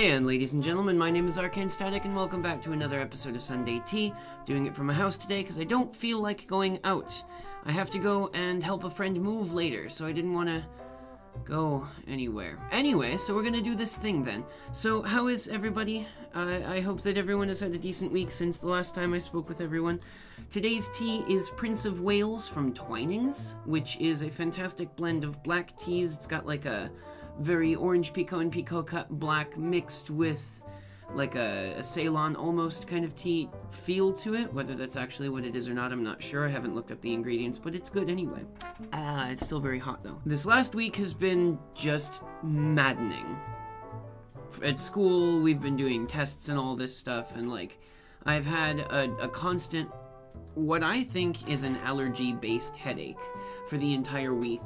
And ladies and gentlemen, my name is Arcane Static, and welcome back to another episode of Sunday Tea. Doing it from my house today because I don't feel like going out. I have to go and help a friend move later, so I didn't want to go anywhere. Anyway, so we're going to do this thing then. So how is everybody? I hope that everyone has had a decent week since the last time I spoke with everyone. Today's tea is Prince of Wales from Twinings, which is a fantastic blend of black teas. It's got like a very orange pekoe and pekoe cut black mixed with like a Ceylon almost kind of tea feel to it. Whether that's actually what it is or not, I'm not sure. I haven't looked up the ingredients, but it's good anyway. It's still very hot though. This last week has been just maddening. At school, we've been doing tests and all this stuff, and like I've had a constant, what I think is an allergy-based headache for the entire week.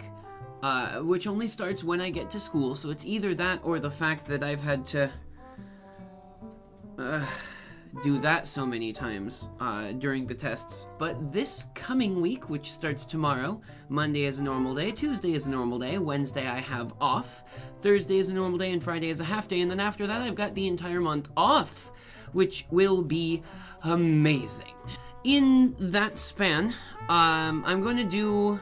Which only starts when I get to school, so it's either that or the fact that I've had to do that so many times during the tests. But this coming week, which starts tomorrow, Monday is a normal day, Tuesday is a normal day, Wednesday I have off, Thursday is a normal day, and Friday is a half day, and then after that I've got the entire month off, which will be amazing. In that span, I'm going to do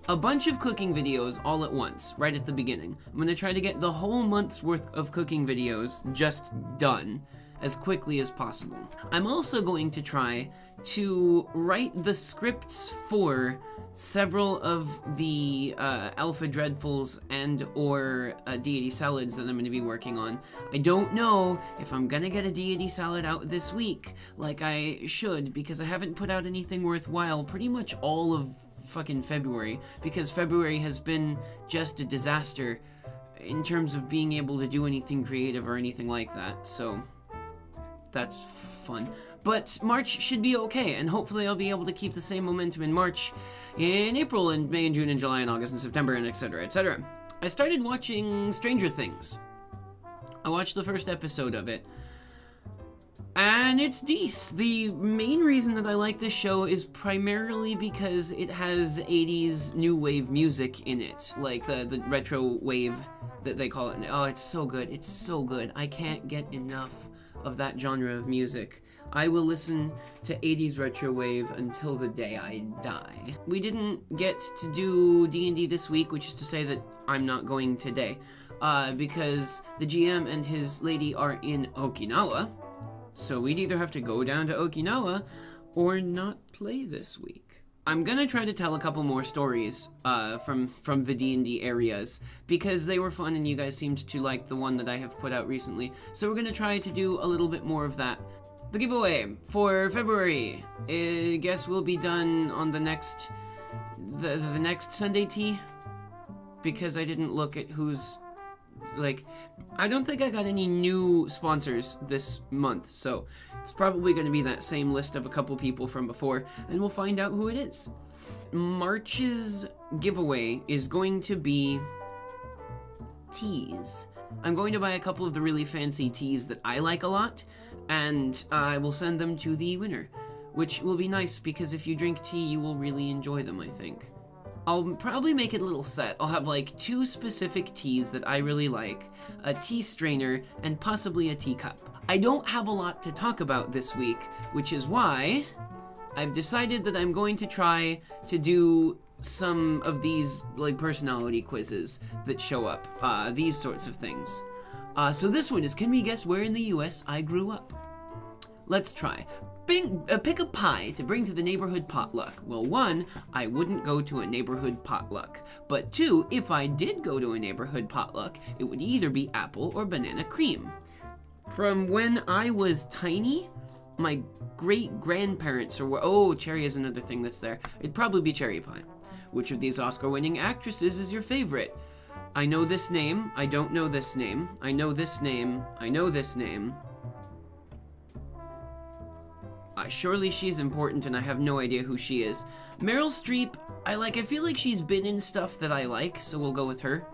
a bunch of cooking videos all at once, right at the beginning. I'm going to try to get the whole month's worth of cooking videos just done as quickly as possible. I'm also going to try to write the scripts for several of the Alpha Dreadfuls and or Deity Salads that I'm going to be working on. I don't know if I'm going to get a Deity Salad out this week like I should, because I haven't put out anything worthwhile pretty much all of fucking February, because February has been just a disaster in terms of being able to do anything creative or anything like that, so that's fun. But March should be okay, and hopefully I'll be able to keep the same momentum in March, in April, and May, and June, and July, and August, and September, and etc., etc. I started watching Stranger Things. I watched the first episode of it, and it's decent. The main reason that I like this show is primarily because it has 80s new wave music in it, like the retro wave that they call it. Oh, it's so good. It's so good. I can't get enough of that genre of music. I will listen to 80s retro wave until the day I die. We didn't get to do D&D this week, which is to say that I'm not going today, because the GM and his lady are in Okinawa. So we'd either have to go down to Okinawa or not play this week. I'm gonna try to tell a couple more stories from the D&D areas, because they were fun and you guys seemed to like the one that I have put out recently. So we're gonna try to do a little bit more of that. The giveaway for February, I guess will be done on the next Sunday Tea, because I didn't look at who's, like, I don't think I got any new sponsors this month, so it's probably going to be that same list of a couple people from before, and we'll find out who it is. March's giveaway is going to be teas. I'm going to buy a couple of the really fancy teas that I like a lot, and I will send them to the winner, which will be nice, because if you drink tea, you will really enjoy them, I think. I'll probably make it a little set. I'll have like 2 specific teas that I really like, a tea strainer, and possibly a teacup. I don't have a lot to talk about this week, which is why I've decided that I'm going to try to do some of these like personality quizzes that show up, these sorts of things. So this one is, can we guess where in the US I grew up? Let's try. Pick a pie to bring to the neighborhood potluck. Well, 1, I wouldn't go to a neighborhood potluck. But 2, if I did go to a neighborhood potluck, it would either be apple or banana cream. From when I was tiny, my great-grandparents cherry is another thing that's there. It'd probably be cherry pie. Which of these Oscar-winning actresses is your favorite? I know this name. I don't know this name. I know this name. I know this name. Surely she's important, and I have no idea who she is. Meryl Streep, I feel like she's been in stuff that I like, so we'll go with her.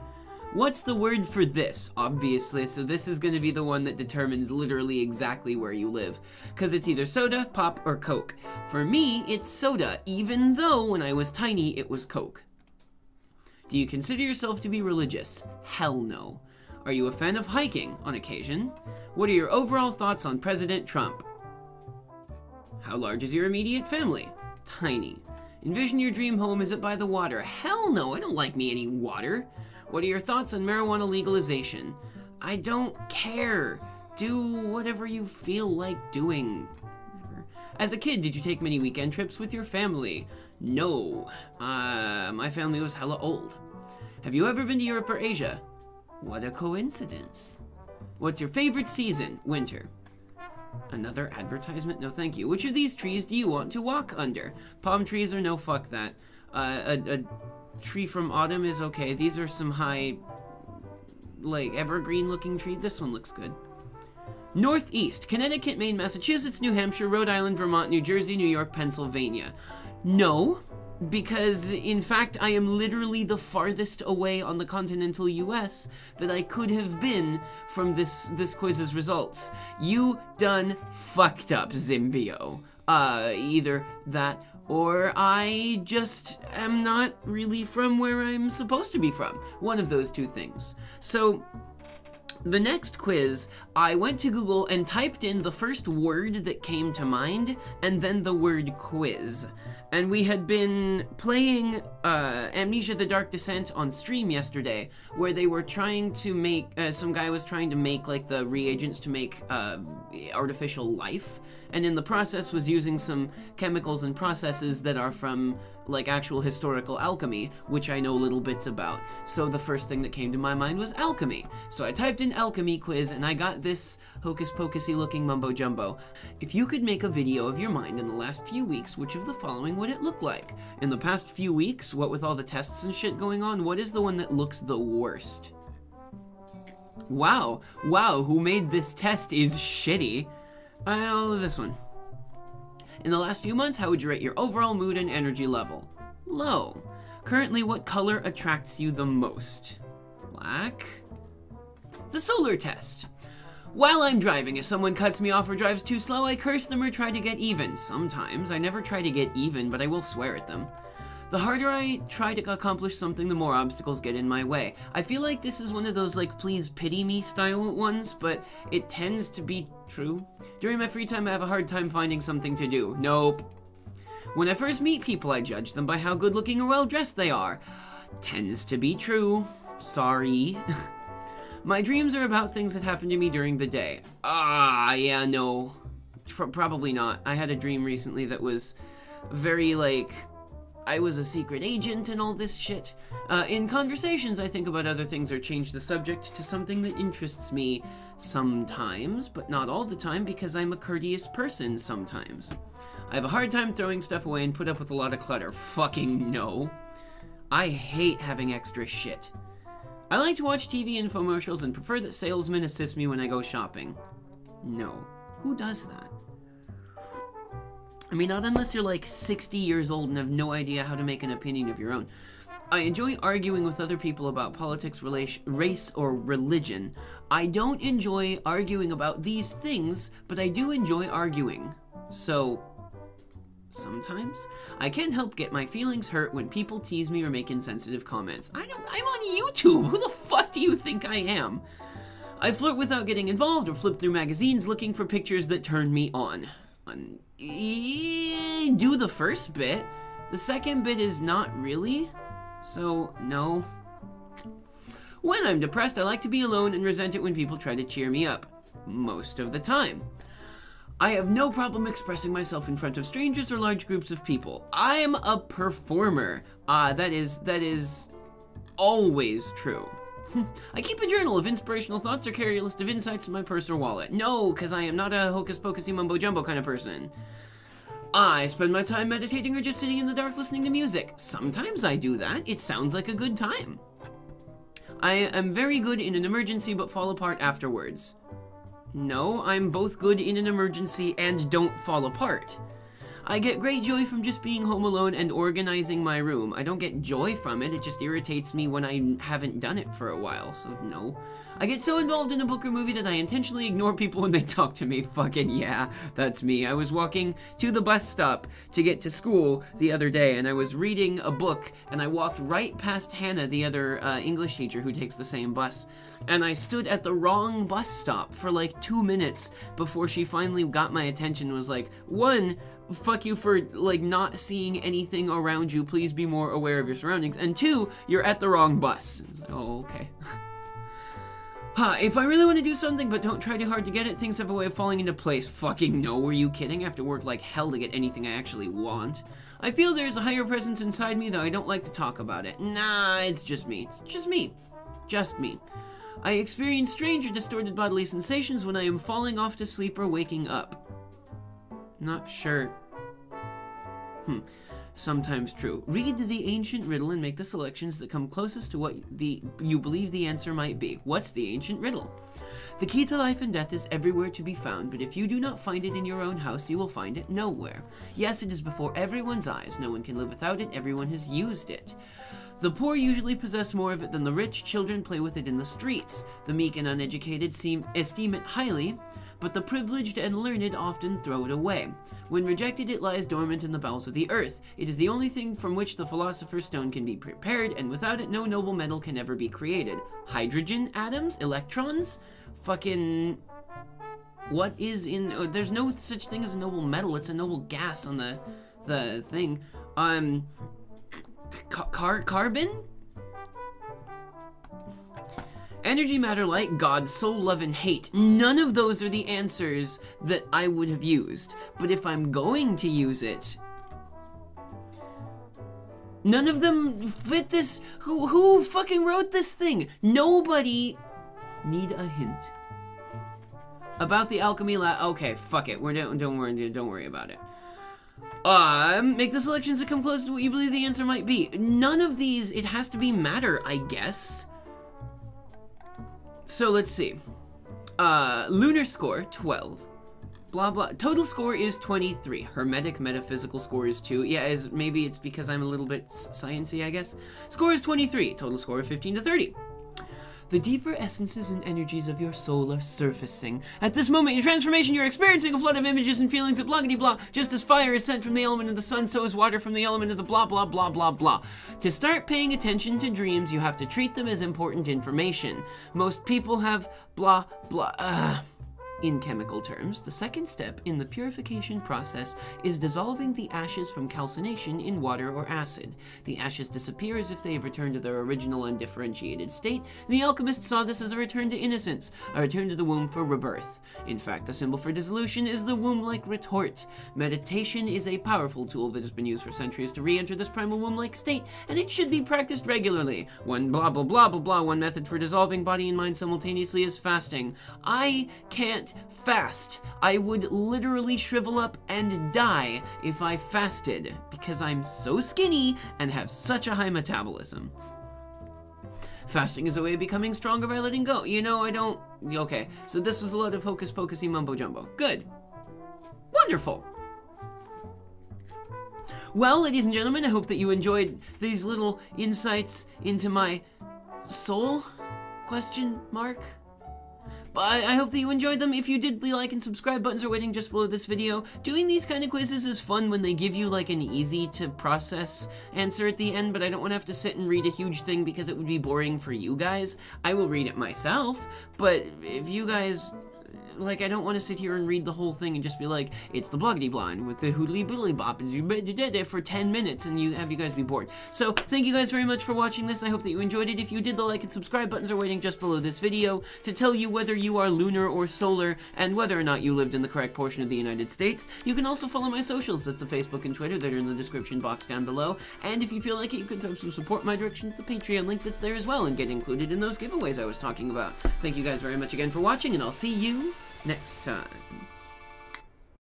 What's the word for this? Obviously, so this is going to be the one that determines literally exactly where you live. Because it's either soda, pop, or Coke. For me, it's soda, even though when I was tiny, it was Coke. Do you consider yourself to be religious? Hell no. Are you a fan of hiking on occasion? What are your overall thoughts on President Trump? How large is your immediate family? Tiny. Envision your dream home. Is it by the water? Hell no, I don't like me any water. What are your thoughts on marijuana legalization? I don't care. Do whatever you feel like doing. As a kid, did you take many weekend trips with your family? No. My family was hella old. Have you ever been to Europe or Asia? What a coincidence. What's your favorite season? Winter. Another advertisement? No thank you. Which of these trees do you want to walk under? Palm trees or no, fuck that. A tree from autumn is okay. These are some high, like, evergreen looking tree. This one looks good. Northeast, Connecticut, Maine, Massachusetts, New Hampshire, Rhode Island, Vermont, New Jersey, New York, Pennsylvania. No, because in fact I am literally the farthest away on the continental US that I could have been from this quiz's results. You done fucked up, Zimbio. Either that or I just am not really from where I'm supposed to be from. One of those two things. So the next quiz, I went to Google and typed in the first word that came to mind, and then the word quiz. And we had been playing Amnesia: The Dark Descent on stream yesterday, where they were trying to make, some guy was trying to make, like, the reagents to make artificial life, and in the process was using some chemicals and processes that are from, like, actual historical alchemy, which I know little bits about. So the first thing that came to my mind was alchemy. So I typed in alchemy quiz, and I got this hocus-pocusy looking mumbo-jumbo. If you could make a video of your mind in the last few weeks, which of the following would it look like? In the past few weeks, what with all the tests and shit going on, what is the one that looks the worst? Wow, who made this test is shitty. Oh, this one. In the last few months, how would you rate your overall mood and energy level? Low. Currently, what color attracts you the most? Black. The solar test. While I'm driving, if someone cuts me off or drives too slow, I curse them or try to get even. Sometimes. I never try to get even, but I will swear at them. The harder I try to accomplish something, the more obstacles get in my way. I feel like this is one of those, like, please pity me style ones, but it tends to be true. During my free time, I have a hard time finding something to do. Nope. When I first meet people, I judge them by how good looking or well dressed they are. Tends to be true. Sorry. My dreams are about things that happen to me during the day. Yeah, no. Probably not. I had a dream recently that was very, like, I was a secret agent and all this shit. In conversations, I think about other things or change the subject to something that interests me sometimes, but not all the time because I'm a courteous person sometimes. I have a hard time throwing stuff away and put up with a lot of clutter. Fucking no. I hate having extra shit. I like to watch TV infomercials and prefer that salesmen assist me when I go shopping. No. Who does that? I mean, not unless you're like 60 years old and have no idea how to make an opinion of your own. I enjoy arguing with other people about politics, race, or religion. I don't enjoy arguing about these things, but I do enjoy arguing. So, sometimes, I can't help get my feelings hurt when people tease me or make insensitive comments. I'm on YouTube! Who the fuck do you think I am? I flirt without getting involved or flip through magazines looking for pictures that turn me on. Do the first bit. The second bit is not really. So, no. When I'm depressed, I like to be alone and resent it when people try to cheer me up. Most of the time. I have no problem expressing myself in front of strangers or large groups of people. I'm a performer. That is always true. I keep a journal of inspirational thoughts or carry a list of insights in my purse or wallet. No, because I am not a hocus-pocusy mumbo-jumbo kind of person. I spend my time meditating or just sitting in the dark listening to music. Sometimes I do that. It sounds like a good time. I am very good in an emergency but fall apart afterwards. No, I'm both good in an emergency and don't fall apart. I get great joy from just being home alone and organizing my room. I don't get joy from it, it just irritates me when I haven't done it for a while, so no. I get so involved in a book or movie that I intentionally ignore people when they talk to me. Fucking yeah, that's me. I was walking to the bus stop to get to school the other day, and I was reading a book, and I walked right past Hannah, the other English teacher who takes the same bus, and I stood at the wrong bus stop for like 2 minutes before she finally got my attention and was like, one, fuck you for like not seeing anything around you, please be more aware of your surroundings, and two, you're at the wrong bus. I was like, oh, okay. If I really want to do something but don't try too hard to get it, things have a way of falling into place. Fucking no, were you kidding? I have to work like hell to get anything I actually want. I feel there's a higher presence inside me, though I don't like to talk about it. Nah, it's just me. It's just me. Just me. I experience strange or distorted bodily sensations when I am falling off to sleep or waking up. Not sure. Sometimes true. Read the ancient riddle and make the selections that come closest to what you believe the answer might be. What's the ancient riddle? The key to life and death is everywhere to be found, but if you do not find it in your own house, you will find it nowhere. Yes, it is before everyone's eyes. No one can live without it. Everyone has used it. The poor usually possess more of it than the rich. Children play with it in the streets. The meek and uneducated esteem it highly, but the privileged and learned often throw it away. When rejected, it lies dormant in the bowels of the earth. It is the only thing from which the philosopher's stone can be prepared, and without it, no noble metal can ever be created. Hydrogen atoms? Electrons? Fucking... What is in... there's no such thing as a noble metal. It's a noble gas on the thing. Carbon? Energy, matter, light, God, soul, love, and hate. None of those are the answers that I would have used. But if I'm going to use it, none of them fit this. Who fucking wrote this thing? Nobody. Need a hint. About the alchemy okay, fuck it. Don't worry about it. Make the selections that come close to what you believe the answer might be. None of these, it has to be matter, I guess. So let's see. Lunar score, 12. Blah blah. Total score is 23. Hermetic metaphysical score is 2. Yeah, maybe it's because I'm a little bit sciencey, I guess. Score is 23. Total score of 15 to 30. The deeper essences and energies of your soul are surfacing. At this moment in your transformation, you're experiencing a flood of images and feelings of blah-giddy-blah. Just as fire is sent from the element of the sun, so is water from the element of the blah-blah-blah-blah-blah. To start paying attention to dreams, you have to treat them as important information. Most people have blah-blah... In chemical terms, the second step in the purification process is dissolving the ashes from calcination in water or acid. The ashes disappear as if they have returned to their original undifferentiated state. The alchemist saw this as a return to innocence, a return to the womb for rebirth. In fact, the symbol for dissolution is the womb-like retort. Meditation is a powerful tool that has been used for centuries to re-enter this primal womb-like state, and it should be practiced regularly. One blah blah blah blah blah, one method for dissolving body and mind simultaneously is fasting. I can't fast. I would literally shrivel up and die if I fasted, because I'm so skinny and have such a high metabolism. Fasting is a way of becoming stronger by letting go. You know, I don't... Okay, so this was a lot of hocus-pocusy mumbo-jumbo. Good. Wonderful. Well, ladies and gentlemen, I hope that you enjoyed these little insights into my soul? Question mark? I hope that you enjoyed them. If you did, the like and subscribe buttons are waiting just below this video. Doing these kind of quizzes is fun when they give you like an easy to process answer at the end, but I don't want to have to sit and read a huge thing because it would be boring for you guys. I will read it myself, but if you guys... Like, I don't want to sit here and read the whole thing and just be like, it's the bloggity blind with the hoodly boodly bop and you did it for 10 minutes and you guys be bored. So, thank you guys very much for watching this. I hope that you enjoyed it. If you did, the like and subscribe buttons are waiting just below this video to tell you whether you are lunar or solar and whether or not you lived in the correct portion of the United States. You can also follow my socials. That's the Facebook and Twitter that are in the description box down below. And if you feel like it, you can throw some support my direction to the Patreon link that's there as well and get included in those giveaways I was talking about. Thank you guys very much again for watching, and I'll see you next time.